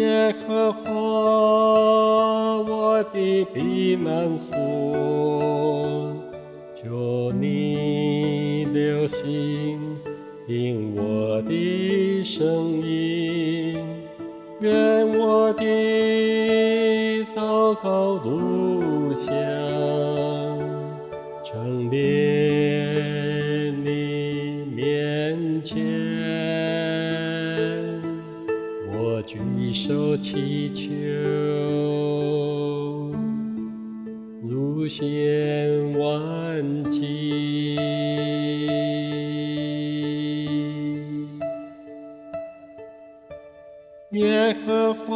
耶和华我的避难所，求你留心听我的声音，愿我的祷告如香，陈列你面前，我举手祈求，如献晚祭。耶和华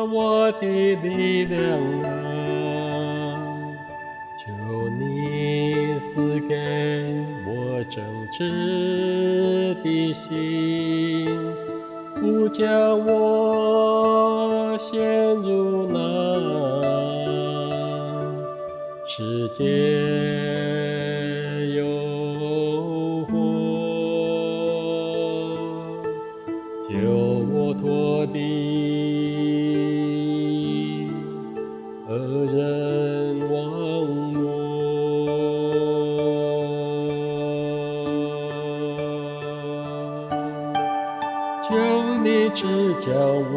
我的力量啊，求你赐给我正直的心，不叫我陷入那世界诱惑，救我脱离恶人网罗。求你指教我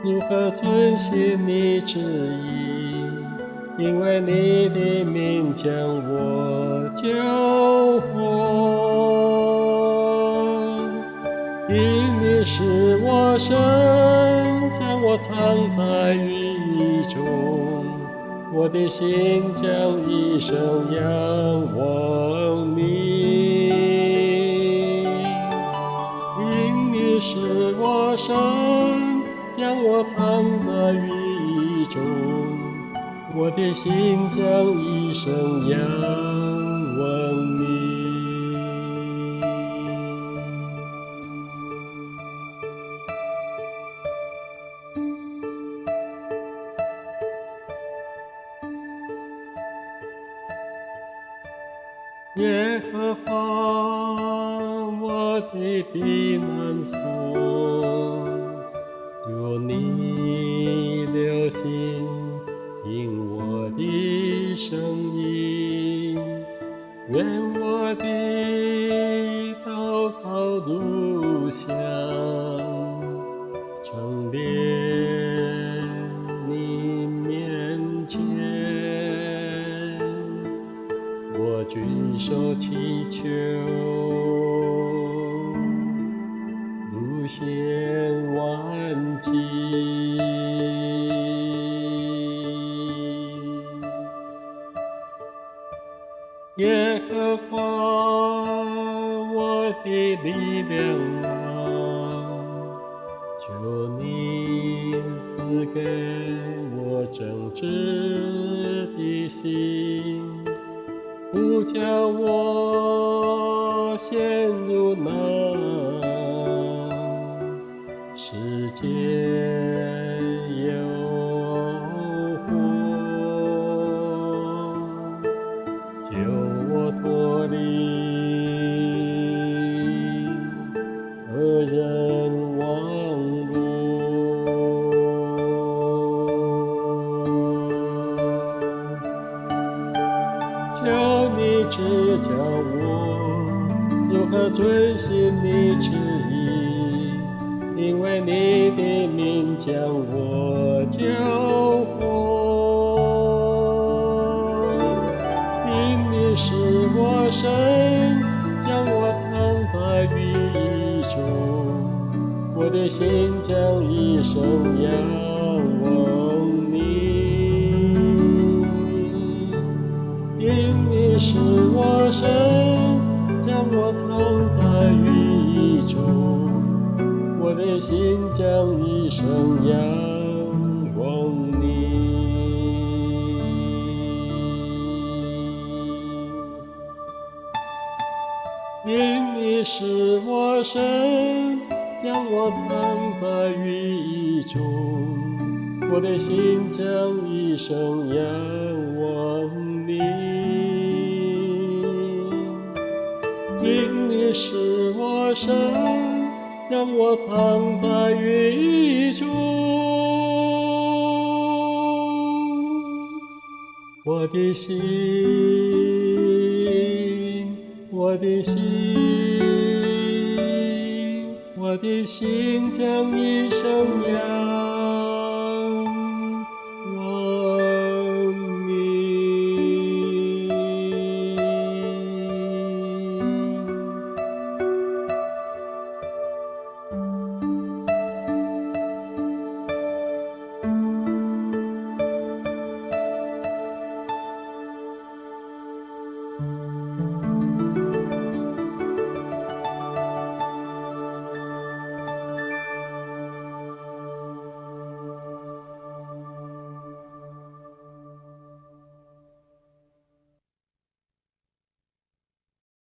如何遵行你旨意，因为你的名将我救活。因你是我神，将我藏在羽翼中，我的心将一生仰望你。因你是我神，将我藏在羽翼中，我的心将一生仰望你。耶和华我的避难所，求你留心听我的声音，愿我的祷告如香，陈列你面前，我举手祈求，如献晚祭。耶和华我的力量啊，求你赐给我正直的心，不叫我陷入那世界诱惑，救我脱离恶人网罗。求你指教我如何遵行你旨意，因为你的名将我救活。因你是我神，将我藏在羽翼中，我的心将一生仰望你。因你是我神，将我藏在羽翼中，我的心将一生仰望你。因你是我神，将我藏在羽翼中，我的心将一生仰望你。因你是我神，让我藏在雨中。我的心，我的心，我的心将一生仰